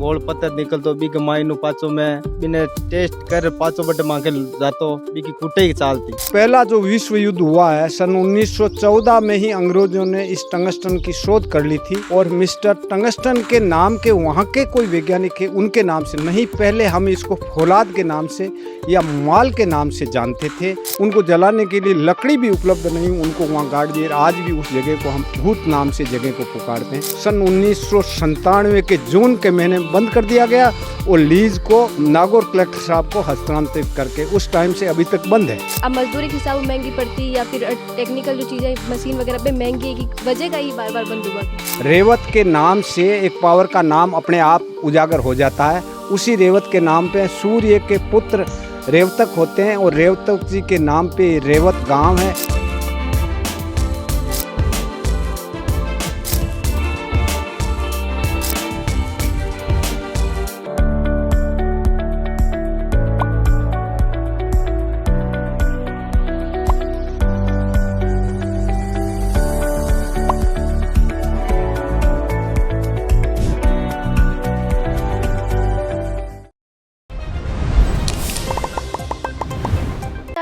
गोल पत्थर निकल तो बी के मायनू पाचो में बिने टेस्ट कर पाचो बटे मांगे जातो बी की कुटे की चालती। पहला जो विश्व युद्ध हुआ है सन 1914 में ही अंग्रेजों ने इस टंगस्टन की शोध कर ली थी और मिस्टर टंगस्टन के नाम के वहाँ के कोई वैज्ञानिक है उनके नाम से नहीं, पहले हम इसको फौलाद के नाम से या माल के नाम से जानते थे। उनको जलाने के लिए लकड़ी भी उपलब्ध नहीं, उनको वहाँ गाड़ दिए। आज भी उस जगह को हम भूत नाम से जगह को पुकारते हैं। सन 1997 के जून के महीने में बंद कर दिया गया और लीज को नागौर कलेक्टर साहब को हस्तांतरित करके उस टाइम से अभी तक बंद है। अब मजदूरी के हिसाब में महंगी पड़ती या फिर टेक्निकल जो चीज़ें मशीन वगैरह पे महंगी है की वजह का ही बार बार बंद हुआ। रेवत के नाम से एक पावर का नाम अपने आप उजागर हो जाता है। उसी रेवत के नाम पे सूर्य के पुत्र रेवतक होते हैं और रेवतक जी के नाम पे रेवत गांव है।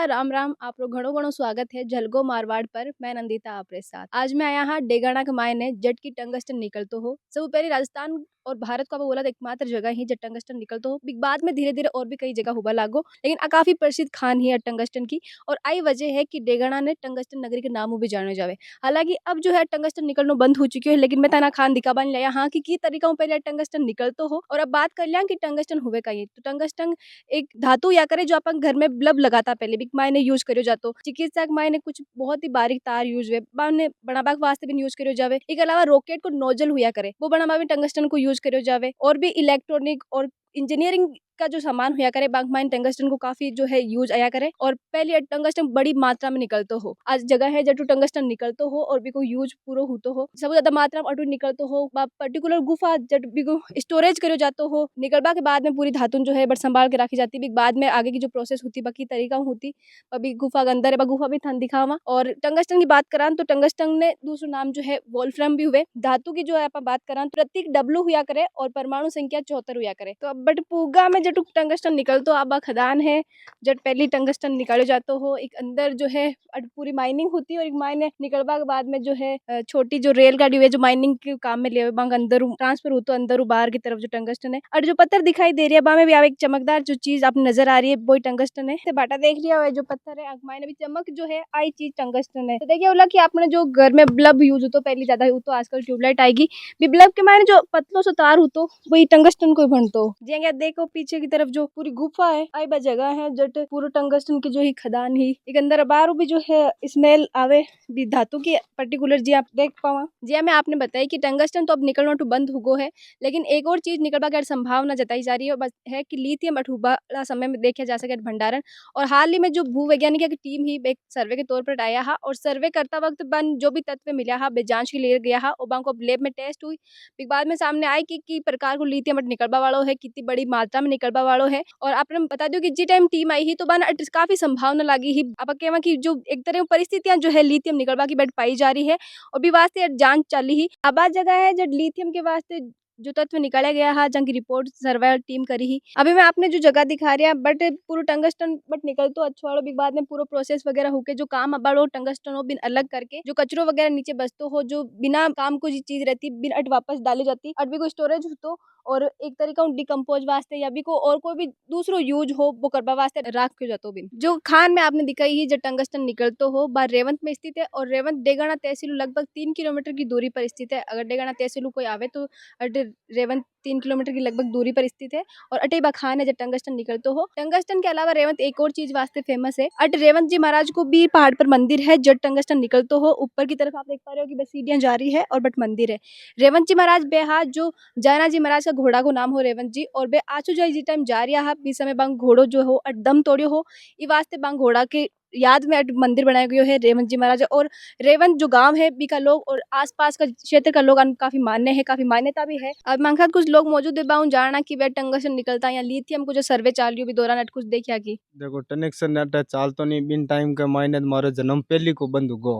राम राम, आप लोग घणो घणो स्वागत है झलगो मारवाड़ पर। मैं नंदिता आपरे साथ। आज मैं आया हाँ डेगाना के मायने जट की टंगस्टन निकलतो हो। सब पहले राजस्थान और भारत का बोला एकमात्र जगह ही जट टंगस्टन निकलतो हो। बिग बाद में धीरे धीरे और भी कई जगह हुआ लागो, लेकिन काफी प्रसिद्ध खान ही है टंगस्टन की। और आई वजह है कि डेगाना ने टंगस्टन नगरी के नामों भी जाने जावे। हालांकि अब जो है टंगस्टन निकलना बंद हो चुकी है, लेकिन मैं तना खान दिखा बन लिया हाँ कि तरीका पहले टंगस्टन निकलतो हो। और अब बात कर लिया कि टंगस्टन हुए का ये तो टंगस्टन एक धातु या करे जो अपन घर में बल्ब लगाता पहले बिग मायने यूज करो जातो। चिकित्सा के मायने कुछ बहुत ही बारीक तार यूज हुए बाने बनाबा के वास्ते भी यूज करो जावे। एक अलावा रॉकेट को नोजल हुआ करे वो बनाबा में टंगस्टन को यूज करो जावे। और भी इलेक्ट्रॉनिक और इंजीनियरिंग का जो सामान हुआ करे बैंक माइन टंगस्टन को काफी जो है यूज आया करे। और पहले टंगस्टन बड़ी मात्रा में निकलतो हो। आज जगह है जटू टंगस्टन निकलतो हो और भी को यूज पूरा होतो हो। सबसे ज्यादा मात्रा में अटू निकलतो हो पर्टिकुलर गुफा जट भी को स्टोरेज करो जातो हो। निकलबा के बाद में पूरी धातुन जो है बट संभाल के रखी जाती है। बाद में आगे की जो प्रोसेस होती बाकी तरीका होती अभी गुफा के अंदर है गुफा भी थन दिखावा। और टंगस्टन की बात करान तो टंगस्टन ने दूसरा नाम जो है वोल्फ्राम भी हुए। धातु की जो है बात करान तो प्रतीक डब्लू हुआ करे और परमाणु संख्या 74 हुआ करे। तो अब बट पूगा में जट टंगस्टन निकलतो अब खदान है जट पहली टंगस्टन निकालो जातो हो। एक अंदर जो है पूरी माइनिंग होती है और एक मायने निकलवा के बाद में जो है छोटी जो रेलगाड़ी है जो माइनिंग के काम में ले अंदर ट्रांसफर होतो अंदर बाहर की तरफ जो टंगस्टन है। और जो पत्थर दिखाई दे रही है बा में भी एक चमकदार जो चीज आप नजर आ रही है वो टंगस्टन है। तो बाटा देख लिया है जो पत्थर है मायने भी चमक जो है आई चीज टंगस्टन है। तो देखिए बोला कि आपने जो घर में बल्ब यूज होतो पहले ज्यादा हो तो आजकल ट्यूबलाइट आएगी बल्ब के मायने जो पतलो सो तार होतो वही टंगस्टन को बनतो। जी देखो पीछे की तरफ जो पूरी गुफा है आई बा जगह है जट पूरा टंगस्टन की जो ही खदान ही एक अंदर बाहर भी जो है स्मेल आवे भी धातु की पर्टिकुलर जी आप देख पावा। जी मैं आपने बताया कि टंगस्टन तो अब निकलना तो बंद हो है, लेकिन एक और चीज निकलवा की संभावना जताई जा रही है बस है कि लिथियम अठूबा समय में देखा जा सके भंडारण। और हाल ही में जो भूवैज्ञानिक की टीम ही एक सर्वे के तौर पर आया हा और सर्वे करता वक्त बन जो भी तत्व मिला हा जांच के लिए गया हा और को लैब में टेस्ट हुई बाद में सामने आई कि प्रकार को लिथियम निकलवा वालों है कितनी बड़ी मात्रा में निकलवा वालों है। और आपने बता दो कि जी टाइम टीम आई ही तो बन काफी संभावना लगी ही अब कहवा की जो एक तरह परिस्थितियां जो है लिथियम निकलवा की बेड पाई जा रही है और भी वास्ते जांच चली ही। अब आ जगह है जब लिथियम के वास्ते जो तत्व निकाला गया है जंग की रिपोर्ट सर्वे टीम करी ही। अभी मैं आपने जो जगह दिखा रही है बट पूरा टंगस्टन बट निकल तो अच्छा वालों भी बाद में पूरा प्रोसेस वगैरह होके जो काम अब टंगस्टन हो बिन अलग करके जो कचरो वगैरह नीचे बसतो हो जो बिना काम को चीज रहती बिन अट वापस डाली जाती अट भी को स्टोरेज हो और एक तरीका डिकम्पोज वास्ते या भी को और कोई भी दूसरो यूज हो वो करवा वास्ते राख क्यों जातो बिन। जो खान में आपने दिखाई ही जो टंगस्टन निकलतो हो बार रेवंत में स्थित है और रेवंत डेगाना तहसील लगभग 3 किलोमीटर की दूरी पर स्थित है। अगर डेगाना तहसील कोई आवे तो रेवंत 3 किलोमीटर की लगभग दूरी पर स्थित है। और अटेबा खान है जो टंगस्टन निकलतो हो। टंगस्टन के अलावा रेवंत एक और चीज वास्ते फेमस है अट रेवंत जी महाराज को भी पहाड़ पर मंदिर है जो टंगस्टन निकलतो हो। ऊपर की तरफ आप देख पा रहे हो कि बस सीढ़ियां जा रही है और बट मंदिर है। रेवंत जी महाराज बेहाथ जो जयना जी महाराज का घोड़ा को नाम हो रेवंत जी और बे आचू जी टाइम जा रहा है बीच समय बांग घोड़ो जो हो दम तोड़ियो हो ई वास्ते बांग घोड़ा के याद में मंदिर बनाया गया है रेवंत जी महाराज। और रेवंत जो गांव है बी का लोग और आसपास का क्षेत्र का लोग काफी मान्य है, काफी मान्यता भी है। अब मांग कुछ लोग मौजूद है बाउं जाना कि वे टंगस्टन निकलता या लिथियम को जो सर्वे चाल रही भी दौरान अट कुछ देखिया की देखो टनेक्शन अटे चाल तो नहीं बिन टाइम के मायने मारो जन्म पहली को बंद गो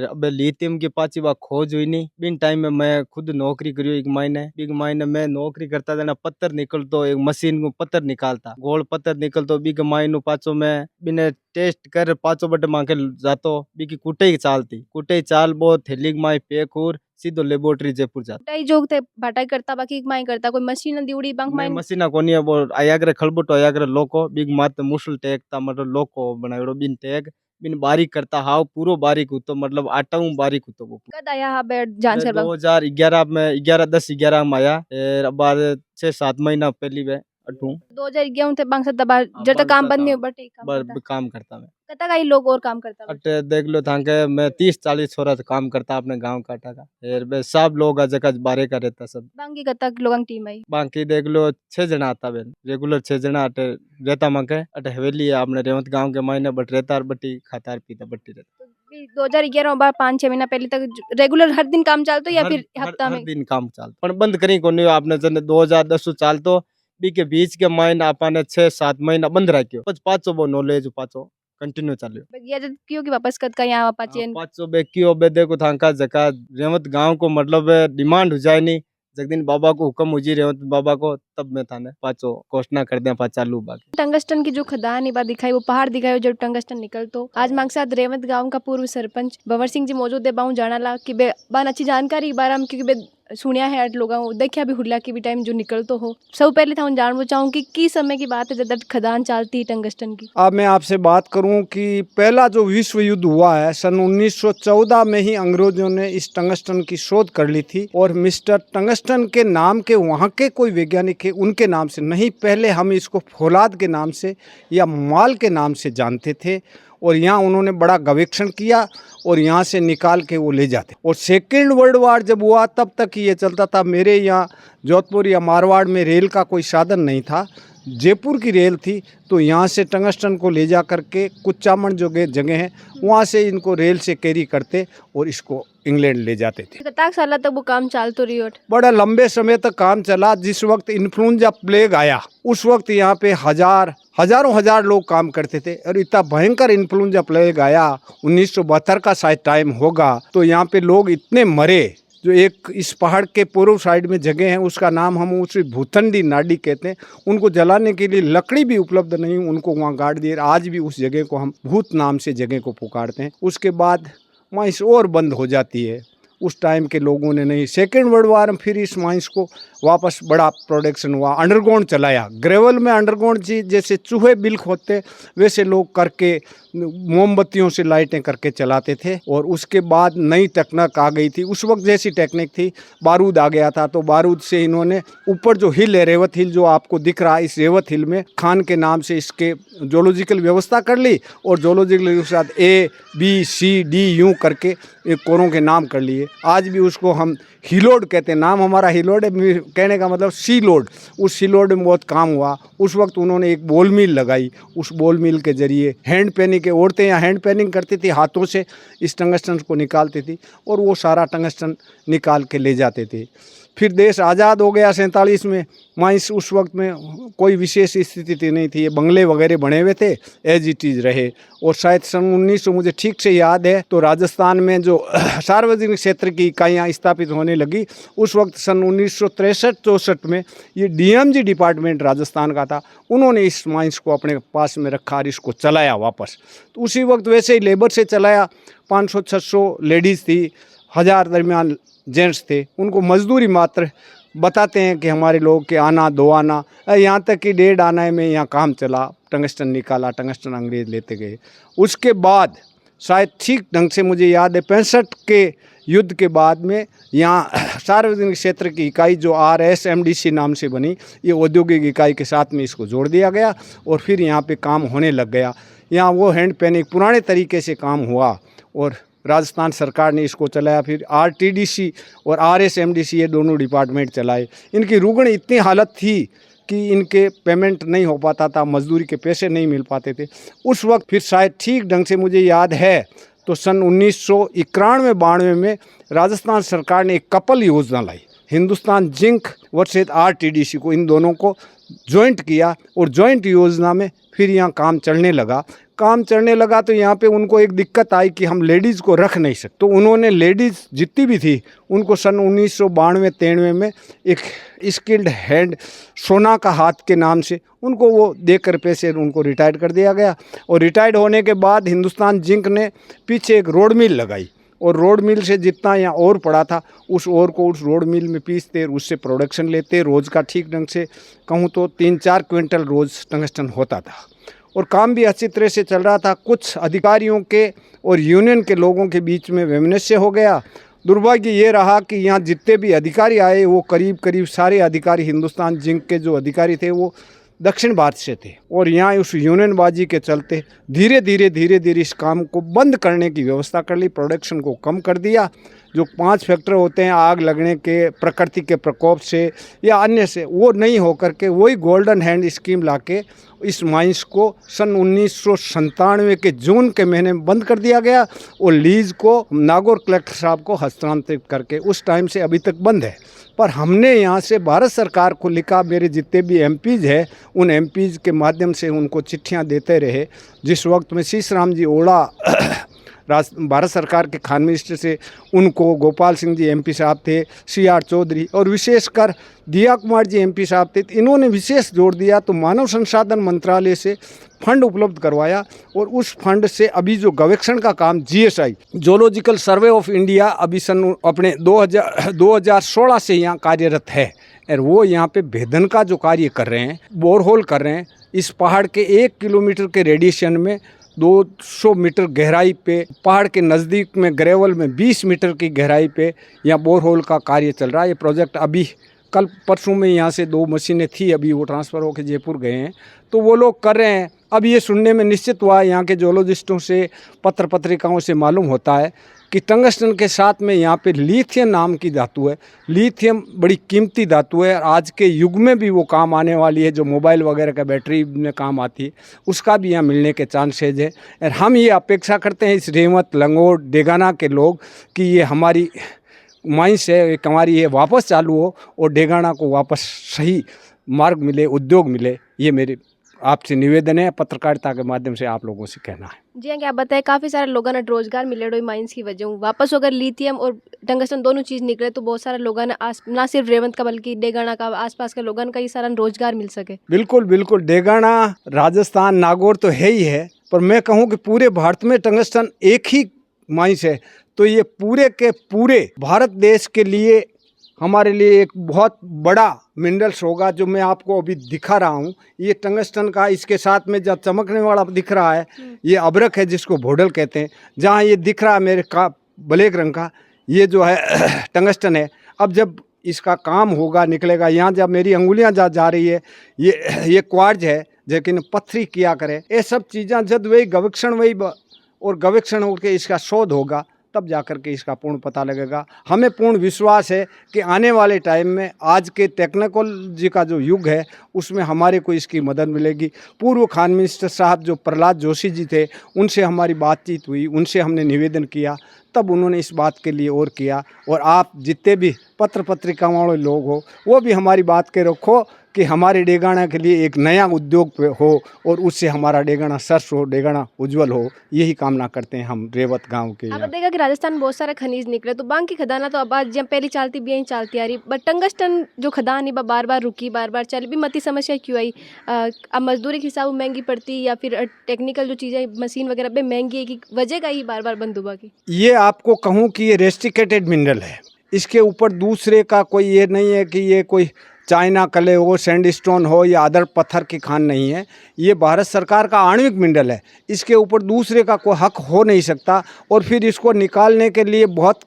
अब लिथियम की पाची बा खोज हुई नहीं बिन टाइम में मैं खुद नौकरी करियो एक महीने मैं नौकरी करता था ना पत्थर निकलतो एक मशीन को पत्थर निकालता गोल पत्थर निकलतो बिग मायनो पाचो में बिने टेस्ट कर पाचो बटे मांगे जातो बिकी कुटे ही चाल वो थैली माई पैक और सीधो लेबोरेटरी जयपुर जाता टाई जो थे भाटाई करता बाकी माई करता कोई मशीन दिवड़ी बंक माई मशीना कोनी है वो आयाग्रे खलबुटो आयाग्रे लोको बिग मात मुसल टेक ता मतलब लोको बनायो बिन टेक बिन बारीक करता हाव पूरो बारीक हुतो मतलब आटा हूँ बारीक हुतो वो कद आया हा बेड जान सर 2011 में 11 में आया बाद 6-7 महीना पहली वे अटू 2011 थे बांग सदा बार जब तक काम बंद नहीं हो बट काम करता मैं कता का ही लोग और काम करता अटे देख लो था के मैं 30-40 छोरा से काम करता अपने गांव का टाका फिर बे सब लोग जगह बारे का रहता सब बांगी कता लोगों टीम आई बाकी देख लो 6 जना आता बेन रेगुलर 6 जना अटे रहता मके अटे हवेली है आपने रेवंत गांव के मायने बट रहता और बट्टी खाता और पीता बट्टी रहता 2011 बार 5-6 महीना पहले तक रेगुलर हर दिन काम चलतो या फिर हफ्ता में हर दिन काम चाल पर बंद करी कोनी आपने जने 2010 चाल तो बी के बीच के मायने आपने 6-7 महीना बंद रखियो पाँच वो नॉलेज पाचो कंटिन्यू चालियो ये जब क्यों की वापस कद का यहाँ पाचेन पाँच बे क्यों बे देखो थांका जका रेवंत गांव को मतलब डिमांड हो जाए नहीं जगदीन बाबा को हुक्म हुजी रेवंत बाबा को तब मैं थाने पाचो घोषणा कर दे पाँच चालू बाकी टंगस्टन की जो खदान है बात दिखाई वो पहाड़ दिखाई जो टंगस्टन निकल तो आज मांग साथ रेवंत गांव का पूर्व सरपंच भंवर सिंह जी मौजूद है बाऊ जाना ला कि बे बान अच्छी जानकारी बारे हम क्योंकि बे सुनिया है अट लोग देखिया भी हुल्ला की भी टाइम जो निकल तो हो सब पहले था जानना चाहूँ कि की समय की बात है जब खदान चलती टंगस्टन की। अब मैं आपसे बात करूं कि पहला जो विश्व युद्ध हुआ है सन 1914 में ही अंग्रेजों ने इस टंगस्टन की शोध कर ली थी और मिस्टर टंगस्टन के नाम के वहाँ के कोई वैज्ञानिक है उनके नाम से नहीं, पहले हम इसको फौलाद के नाम से या माल के नाम से जानते थे और यहाँ उन्होंने बड़ा गवेषण किया और यहाँ से निकाल के वो ले जाते। और सेकेंड वर्ल्ड वार जब हुआ तब तक ये चलता था। मेरे यहाँ जोधपुर या मारवाड़ में रेल का कोई साधन नहीं था, जयपुर की रेल थी, तो यहाँ से टंगस्टन को ले जा करके कुचामन जो जगह है वहाँ से इनको रेल से कैरी करते और इसको इंग्लैंड ले जाते थे। कितना साल तक वो काम चल तो रही? बड़ा लंबे समय तक काम चला। जिस वक्त इन्फ्लुएंजा प्लेग आया उस वक्त यहाँ पे हजारों लोग काम करते थे और इतना भयंकर इन्फ्लुएंजा प्लेग आया 1972 का शायद टाइम होगा, तो यहाँ पे लोग इतने मरे। जो एक इस पहाड़ के पूर्व साइड में जगह है उसका नाम हम उसे भूतंडी नाडी कहते हैं। उनको जलाने के लिए लकड़ी भी उपलब्ध नहीं, उनको वहाँ गाड़ दिए। आज भी उस जगह को हम भूत नाम से जगह को पुकारते हैं। उसके बाद माइंस और बंद हो जाती है। उस टाइम के लोगों ने नहीं, सेकेंड वर्ल्ड वार में फिर इस माइंस को वापस बड़ा प्रोडक्शन हुआ, अंडरग्राउंड चलाया। ग्रेवल में अंडरग्राउंड चीज जैसे चूहे बिल्क होते वैसे लोग करके मोमबत्तियों से लाइटें करके चलाते थे। और उसके बाद नई टेक्निक आ गई थी। उस वक्त जैसी टेक्निक थी, बारूद आ गया था, तो बारूद से इन्होंने ऊपर जो हिल है रेवत हिल जो आपको दिख रहा है, इस रेवत हिल में खान के नाम से इसके जोलॉजिकल व्यवस्था कर ली और जोलॉजिकल के साथ ABCD यूँ करके एक कोरों के नाम कर लिए। आज भी उसको हम हिलोड कहते हैं। नाम हमारा हिलोड है, कहने का मतलब सी लोड। उस सी लोड में बहुत काम हुआ। उस वक्त उन्होंने एक बॉल मिल लगाई। उस बॉल मिल के जरिए हैंड पेनिंग के औरतें यहाँ हैंड पेनिंग करती थी, हाथों से इस टंगस्टन को निकालती थी और वो सारा टंगस्टन निकाल के ले जाते थे। फिर देश आज़ाद हो गया 47 में। माइंस उस वक्त में कोई विशेष स्थिति नहीं थी, ये बंगले वगैरह बने हुए थे, एज इट इज़ रहे। और शायद सन 1900 मुझे ठीक से याद है तो राजस्थान में जो सार्वजनिक क्षेत्र की इकाइयाँ स्थापित होने लगी उस वक्त सन 1963-64 में ये DMG डिपार्टमेंट राजस्थान का था, उन्होंने इस माइंस को अपने पास में रखा और इसको चलाया वापस। तो उसी वक्त वैसे ही लेबर से चलाया। 500-600 लेडीज़ थी, 1000 दरमियान जेंट्स थे। उनको मजदूरी मात्र बताते हैं कि हमारे लोग के आना 2 आना, यहाँ तक कि 1.5 आना में यहाँ काम चला। टंगस्टन निकाला, टंगस्टन अंग्रेज लेते गए। उसके बाद शायद ठीक ढंग से मुझे याद है 65 के युद्ध के बाद में यहाँ सार्वजनिक क्षेत्र की इकाई जो RSMDC नाम से बनी, ये औद्योगिक इकाई के साथ में इसको जोड़ दिया गया और फिर यहाँ पे काम होने लग गया। यहाँ वो हैंड पेनिंग पुराने तरीके से काम हुआ और राजस्थान सरकार ने इसको चलाया। फिर RTDC और RSMDC ये दोनों डिपार्टमेंट चलाए। इनकी रुगण इतनी हालत थी कि इनके पेमेंट नहीं हो पाता था, मजदूरी के पैसे नहीं मिल पाते थे। उस वक्त फिर शायद ठीक ढंग से मुझे याद है तो सन 1991-92 में राजस्थान सरकार ने एक कपल योजना लाई, हिंदुस्तान जिंक वर्सेस आरटीडीसी को, इन दोनों को जॉइंट किया और जॉइंट योजना में फिर यहाँ काम चलने लगा तो यहाँ पे उनको एक दिक्कत आई कि हम लेडीज़ को रख नहीं सकते। तो उन्होंने लेडीज़ जितनी भी थी उनको सन 1992-93 में एक स्किल्ड हैंड सोना का हाथ के नाम से उनको वो देकर पैसे उनको रिटायर कर दिया गया। और रिटायर्ड होने के बाद हिंदुस्तान जिंक ने पीछे एक रोड मिल लगाई और रोड मिल से जितना यहाँ और पड़ा था उस और को उस रोड मिल में पीसते, उससे प्रोडक्शन लेते। रोज़ का ठीक ढंग से कहूँ तो 3-4 क्विंटल रोज़ टंगस्टन होता था और काम भी अच्छी तरह से चल रहा था। कुछ अधिकारियों के और यूनियन के लोगों के बीच में वैमनस्य हो गया। दुर्भाग्य ये रहा कि यहाँ जितने भी अधिकारी आए वो करीब सारे अधिकारी हिंदुस्तान जिंक के जो अधिकारी थे वो दक्षिण भारत से थे और यहाँ उस यूनियनबाजी के चलते धीरे धीरे इस काम को बंद करने की व्यवस्था कर ली, प्रोडक्शन को कम कर दिया। जो 5 फैक्टर होते हैं आग लगने के, प्रकृति के प्रकोप से या अन्य से, वो नहीं होकर के वही गोल्डन हैंड स्कीम लाके इस माइंस को सन 1997 के जून के महीने में बंद कर दिया गया और लीज को नागौर कलेक्टर साहब को हस्तांतरित करके उस टाइम से अभी तक बंद है। पर हमने यहाँ से भारत सरकार को लिखा, मेरे जितने भी एमपीज हैं उन एमपीज के माध्यम से उनको चिट्ठियाँ देते रहे। जिस वक्त में शीशराम जी ओड़ा भारत सरकार के खान मिनिस्टर से, उनको गोपाल सिंह जी एमपी साहब थे, CR चौधरी और विशेषकर दिया कुमार जी एमपी साहब थे, इन्होंने विशेष जोर दिया तो मानव संसाधन मंत्रालय से फंड उपलब्ध करवाया और उस फंड से अभी जो गवेषण का काम GSI zoological survey of India अभी सन अपने 2016 से यहाँ कार्यरत है और वो यहाँ पे भेदन का जो कार्य कर रहे हैं, बोरहोल कर रहे हैं। इस पहाड़ के 1 किलोमीटर के रेडिएशन में 200 मीटर गहराई पे, पहाड़ के नज़दीक में ग्रेवल में 20 मीटर की गहराई पे यहाँ बोरहोल का कार्य चल रहा है। ये प्रोजेक्ट अभी कल परसों में यहाँ से 2 मशीनें थी, अभी वो ट्रांसफ़र होकर जयपुर गए हैं, तो वो लोग कर रहे हैं। अब ये सुनने में निश्चित हुआ यहाँ के जोलॉजिस्टों से, पत्र पत्रिकाओं से मालूम होता है कि टंगस्टन के साथ में यहाँ पे लिथियम नाम की धातु है। लिथियम बड़ी कीमती धातु है और आज के युग में भी वो काम आने वाली है, जो मोबाइल वगैरह का बैटरी में काम आती है, उसका भी यहाँ मिलने के चांसेज है। और हम ये अपेक्षा करते हैं इस रेवत, लंगोट, डेगाना के लोग कि ये हमारी माइंस है, एक हमारी ये वापस चालू हो और डेगाना को वापस सही मार्ग मिले, उद्योग मिले। ये मेरे आपसे निवेदन है, पत्रकारिता के माध्यम से आप लोगों से कहना है। जी हाँ, क्या बताएं, काफ़ी सारे लोगों ने रोजगार मिले माइंस की वजह वापस अगर लिथियम और टंगस्टन दोनों चीज़ निकले तो बहुत सारे लोगों ने ना सिर्फ रेवंत का बल्कि डेगाना का, आसपास के लोगों का ये सारा रोजगार मिल सके। बिल्कुल डेगाना, राजस्थान, नागौर तो है ही है, पर मैं कहूँ कि पूरे भारत में टंगस्टन एक ही माइंस है, तो ये पूरे के पूरे भारत देश के लिए, हमारे लिए एक बहुत बड़ा मिनरल्स होगा। जो मैं आपको अभी दिखा रहा हूँ ये टंगस्टन का, इसके साथ में जो चमकने वाला दिख रहा है ये अबरक है जिसको भोडल कहते हैं। जहाँ ये दिख रहा है मेरे का ब्लैक रंग का, ये जो है टंगस्टन है। अब जब इसका काम होगा, निकलेगा, यहाँ जब मेरी अंगुलियाँ जा रही है ये क्वार्ज है, लेकिन पत्थरी किया करे, ये सब चीज़ें जब वही गवेषण होकर इसका शोध होगा तब जाकर के इसका पूर्ण पता लगेगा। हमें पूर्ण विश्वास है कि आने वाले टाइम में आज के टेक्नोलॉजी का जो युग है उसमें हमारे को इसकी मदद मिलेगी। पूर्व खान मिनिस्टर साहब जो प्रहलाद जोशी जी थे, उनसे हमारी बातचीत हुई, उनसे हमने निवेदन किया, तब उन्होंने इस बात के लिए और किया। और आप जितने भी पत्र पत्रिकाओं वाले लोग हो वो भी हमारी बात के रखो कि हमारे डेगाना के लिए एक नया उद्योग हो और उससे हमारा डेगाना सरस हो, डेगाना उज्जवल हो, यही कामना करते हैं हम रेवत गांव के। आप देखा कि राजस्थान में बहुत सारे खनिज निकले, तो बांकी खदाना तो अब जब पहली चलती भी यहीं चलती आ रही, बट टंगस्टन जो खदान है बार बार रुकी, बार बार चली भी, मती समस्या क्यों आई? अब मजदूरी के हिसाब में महंगी पड़ती या फिर टेक्निकल जो चीज़ें मशीन वगैरह पे महंगी है कि वजह का ही बार बार बंद हुआ की? ये आपको कहूँ कि ये रेस्ट्रिकेटेड मिनरल है, इसके ऊपर दूसरे का कोई ये नहीं है कि ये कोई चाइना कले हो, सैंडस्टोन हो या अदर पत्थर की खान नहीं है। ये भारत सरकार का आणविक मिनरल है, इसके ऊपर दूसरे का कोई हक हो नहीं सकता। और फिर इसको निकालने के लिए बहुत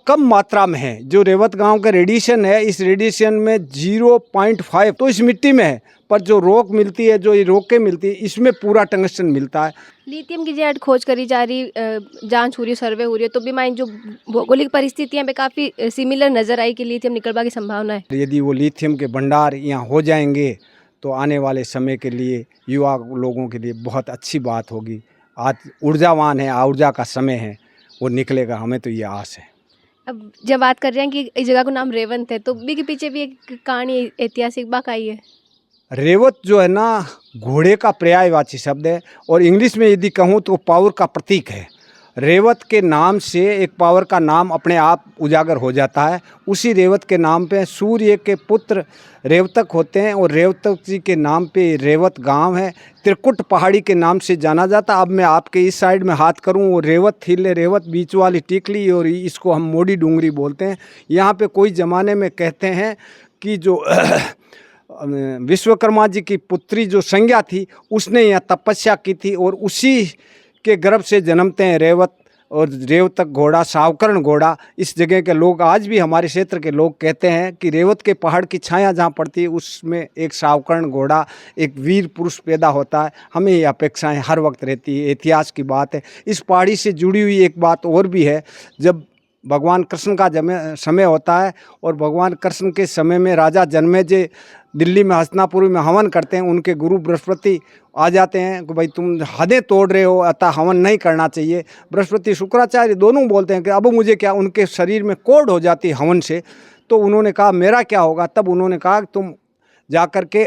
कम मात्रा में है। जो रेवत गांव का रेडिएशन है, इस रेडिएशन में 0.5 तो इस मिट्टी में है, पर जो रोक मिलती है, जो ये रोकें मिलती है, इसमें पूरा टंगस्टन मिलता है। लिथियम की जो खोज करी जा रही, जांच हो रही है, सर्वे हो रही है, तो भी माइन जो भौगोलिक परिस्थितियां पे काफ़ी सिमिलर नज़र आई कि लिथियम निकलवा की संभावना है। यदि वो लिथियम के भंडार यहाँ हो जाएंगे तो आने वाले समय के लिए युवा लोगों के लिए बहुत अच्छी बात होगी। आज ऊर्जावान है, ऊर्जा का समय है, वो निकलेगा, हमें तो ये आस है। अब जब बात कर रहे हैं कि इस जगह का नाम रेवंत है, तो भी के पीछे भी एक कहानी, ऐतिहासिक बात आई है। रेवत जो है ना, घोड़े का पर्यायवाची शब्द है और इंग्लिश में यदि कहूँ तो पावर का प्रतीक है। रेवत के नाम से एक पावर का नाम अपने आप उजागर हो जाता है। उसी रेवत के नाम पे सूर्य के पुत्र रेवतक होते हैं और रेवतक जी के नाम पे रेवत गांव है। त्रिकुट पहाड़ी के नाम से जाना जाता। अब मैं आपके इस साइड में हाथ करूं, वो रेवत हिले रेवत बीच वाली टिकली, और इसको हम मोड़ी डूंगरी बोलते हैं। यहाँ पे कोई ज़माने में कहते हैं कि जो विश्वकर्मा जी की पुत्री जो संज्ञा थी, उसने यहाँ तपस्या की थी और उसी के गर्भ से जन्मते हैं रेवत और रेवतक घोड़ा, सावकर्ण घोड़ा। इस जगह के लोग, आज भी हमारे क्षेत्र के लोग कहते हैं कि रेवत के पहाड़ की छाया जहाँ पड़ती है उसमें एक सावकर्ण घोड़ा, एक वीर पुरुष पैदा होता है। हमें ये अपेक्षाएं हर वक्त रहती है, इतिहास की बात है। इस पहाड़ी से जुड़ी हुई एक बात और भी है। जब भगवान कृष्ण का समय होता है और भगवान कृष्ण के समय में राजा जन्मेजय दिल्ली में हस्तिनापुर में हवन करते हैं, उनके गुरु बृहस्पति आ जाते हैं कि भाई तुम हदें तोड़ रहे हो, अतः हवन नहीं करना चाहिए। बृहस्पति शुक्राचार्य दोनों बोलते हैं कि अब मुझे क्या, उनके शरीर में कोढ़ हो जाती है हवन से। तो उन्होंने कहा मेरा क्या होगा। तब उन्होंने कहा कि तुम जा कर के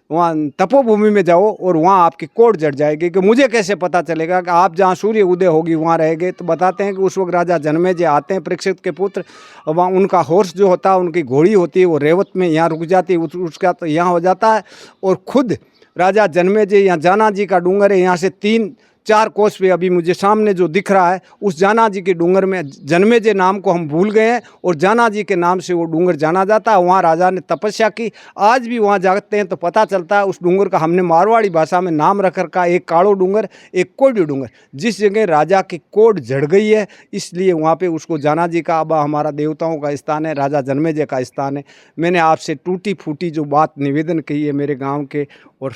वहाँ तपोभूमि में जाओ और वहाँ आपकी कोढ़ जड़ जाएगी। कि मुझे कैसे पता चलेगा कि आप जहाँ सूर्य उदय होगी वहाँ रहेंगे। तो बताते हैं कि उस वक्त राजा जन्मेजय आते हैं, परीक्षित के पुत्र, और वहाँ उनका हॉर्स जो होता है, उनकी घोड़ी होती है, वो रेवत में यहाँ रुक जाती है, उसका तो यहाँ हो जाता है। और खुद राजा जन्मेजय, यहाँ जाना जी का डूंगर है, यहाँ से 3-4 कोस पे अभी मुझे सामने जो दिख रहा है, उस जाना जी के डूंगर में जन्मेजय नाम को हम भूल गए हैं और जाना जी के नाम से वो डूंगर जाना जाता है। वहाँ राजा ने तपस्या की। आज भी वहाँ जाते हैं तो पता चलता है उस डूंगर का हमने मारवाड़ी भाषा में नाम रख रखा, एक काड़ो डूंगर, एक कोडी डूंगर। जिस जगह राजा की कोढ़ जड़ गई है, इसलिए वहाँ पे उसको जाना जी का, अब हमारा देवताओं का स्थान है, राजा जन्मेजय का स्थान है। मैंने आपसे टूटी फूटी जो बात निवेदन की है मेरे गाँव के और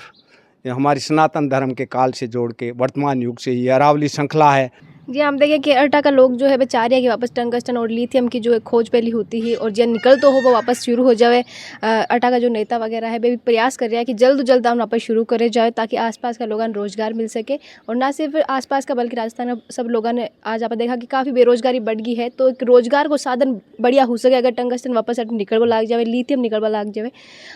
हमारी सनातन धर्म के काल से जोड़ के वर्तमान युग से ही अरावली श्रृंखला है। जी, हम देखें कि अर्टा का लोग जो है बेचारे कि वापस टंगस्टन और लिथियम की जो खोज पहली होती है और जब निकल तो हो वो वापस शुरू हो जाए। अर्टा का जो नेता वगैरह है वे भी प्रयास कर रहा है कि जल्द जल्द हम वापस शुरू करे जाए ताकि आसपास का लोगों रोजगार मिल सके। और ना सिर्फ आसपास का बल्कि राजस्थान में सब लोगों ने आज आप देखा कि काफ़ी बेरोजगारी बढ़ गई है। तो एक रोजगार को साधन बढ़िया हो सके अगर टंगस्टन वापस निकलवा लाग जाए, लिथियम निकलवा लाग जाए।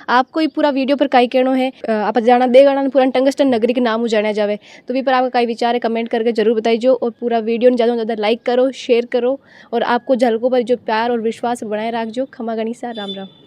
आपको ये पूरा वीडियो पर कई कहना है, आप जाना देगा पूरा टंगस्टन नगरी के नाम जाना जाए, तो भी पर आपका कई विचार है कमेंट करके जरूर बताइए। और पूरा वीडियो ज़्यादा से ज़्यादा लाइक करो, शेयर करो और आपको झलकों पर जो प्यार और विश्वास बनाए रख जो। खमा गणिसा, राम राम।